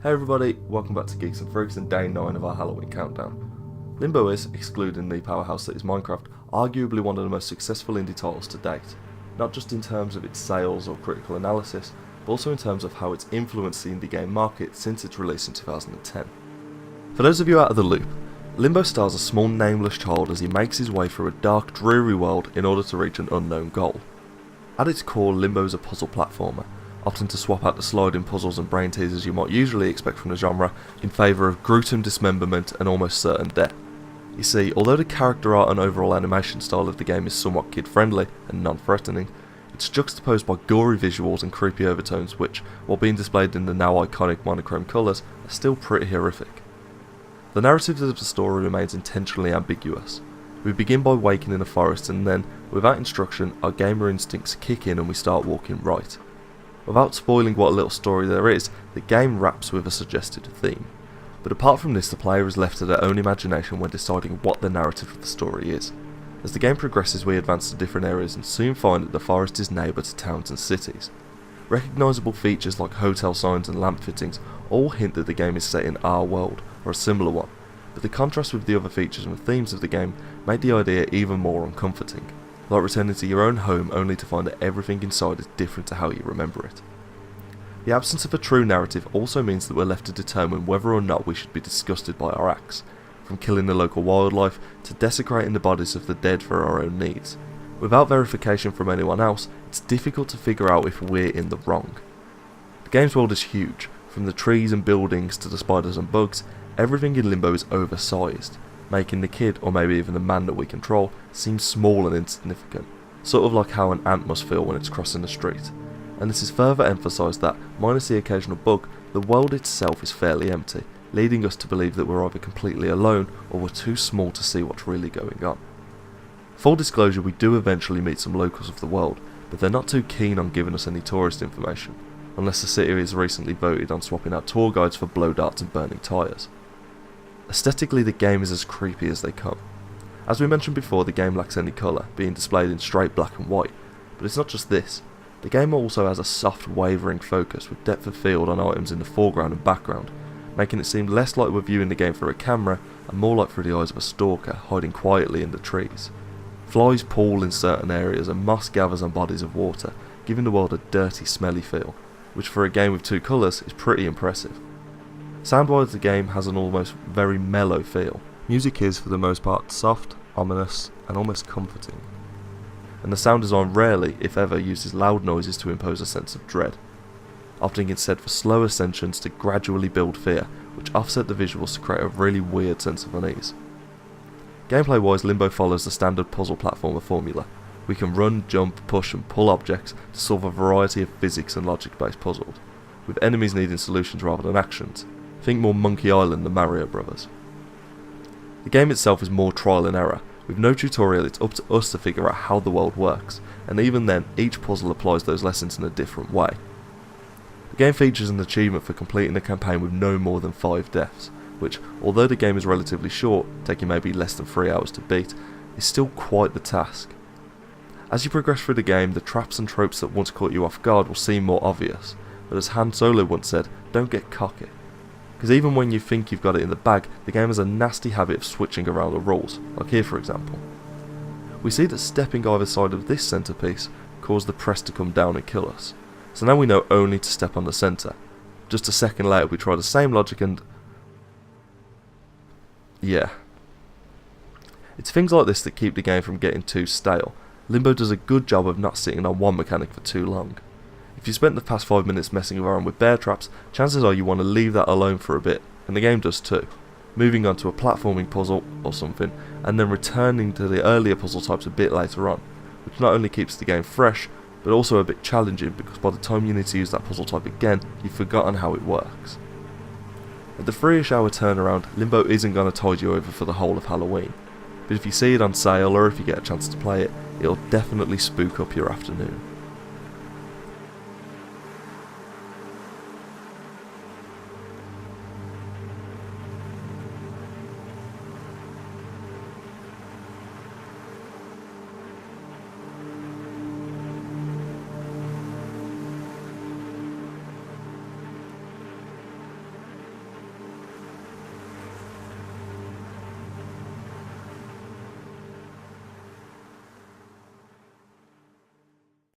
Hey everybody, welcome back to Geeks and Freaks and day 9 of our Halloween countdown. Limbo is, excluding the powerhouse that is Minecraft, arguably one of the most successful indie titles to date, not just in terms of its sales or critical analysis, but also in terms of how it's influenced the indie game market since its release in 2010. For those of you out of the loop, Limbo stars a small nameless child as he makes his way through a dark, dreary world in order to reach an unknown goal. At its core, Limbo is a puzzle platformer, opting to swap out the sliding puzzles and brain teasers you might usually expect from the genre in favour of gruesome dismemberment and almost certain death. You see, although the character art and overall animation style of the game is somewhat kid-friendly and non-threatening, it's juxtaposed by gory visuals and creepy overtones which, while being displayed in the now iconic monochrome colours, are still pretty horrific. The narrative of the story remains intentionally ambiguous. We begin by waking in a forest and then, without instruction, our gamer instincts kick in and we start walking right. Without spoiling what little story there is, the game wraps with a suggested theme. But apart from this, the player is left to their own imagination when deciding what the narrative of the story is. As the game progresses, we advance to different areas and soon find that the forest is neighbour to towns and cities. Recognisable features like hotel signs and lamp fittings all hint that the game is set in our world, or a similar one, but the contrast with the other features and themes of the game make the idea even more uncomforting, like returning to your own home only to find that everything inside is different to how you remember it. The absence of a true narrative also means that we're left to determine whether or not we should be disgusted by our acts, from killing the local wildlife to desecrating the bodies of the dead for our own needs. Without verification from anyone else, it's difficult to figure out if we're in the wrong. The game's world is huge, from the trees and buildings to the spiders and bugs. Everything in Limbo is oversized, making the kid, or maybe even the man that we control, seem small and insignificant, sort of like how an ant must feel when it's crossing the street. And this is further emphasised that, minus the occasional bug, the world itself is fairly empty, leading us to believe that we're either completely alone or we're too small to see what's really going on. Full disclosure, we do eventually meet some locals of the world, but they're not too keen on giving us any tourist information, unless the city has recently voted on swapping out tour guides for blow darts and burning tyres. Aesthetically, the game is as creepy as they come. As we mentioned before, the game lacks any colour, being displayed in straight black and white, but it's not just this. The game also has a soft, wavering focus with depth of field on items in the foreground and background, making it seem less like we're viewing the game through a camera and more like through the eyes of a stalker hiding quietly in the trees. Flies pool in certain areas and moss gathers on bodies of water, giving the world a dirty, smelly feel, which for a game with two colours is pretty impressive. Sound-wise, the game has an almost very mellow feel. Music is, for the most part, soft, ominous, and almost comforting. And the sound design rarely, if ever, uses loud noises to impose a sense of dread, opting instead for slow ascensions to gradually build fear, which offset the visuals to create a really weird sense of unease. Gameplay-wise, Limbo follows the standard puzzle platformer formula. We can run, jump, push and pull objects to solve a variety of physics and logic-based puzzles, with enemies needing solutions rather than actions. Think more Monkey Island than Mario Brothers. The game itself is more trial and error. With no tutorial, it's up to us to figure out how the world works, and even then, each puzzle applies those lessons in a different way. The game features an achievement for completing a campaign with no more than 5 deaths, which, although the game is relatively short, taking maybe less than 3 hours to beat, is still quite the task. As you progress through the game, the traps and tropes that once caught you off guard will seem more obvious, but as Han Solo once said, don't get cocky. Because even when you think you've got it in the bag, the game has a nasty habit of switching around the rules, like here for example. We see that stepping either side of this centrepiece caused the press to come down and kill us, so now we know only to step on the centre. Just a second later we try the same logic and... yeah. It's things like this that keep the game from getting too stale. Limbo does a good job of not sitting on one mechanic for too long. If you spent the past 5 minutes messing around with bear traps, chances are you want to leave that alone for a bit, and the game does too, moving on to a platforming puzzle or something, and then returning to the earlier puzzle types a bit later on, which not only keeps the game fresh, but also a bit challenging because by the time you need to use that puzzle type again, you've forgotten how it works. At the 3ish hour turnaround, Limbo isn't going to tide you over for the whole of Halloween, but if you see it on sale or if you get a chance to play it, it'll definitely spook up your afternoon.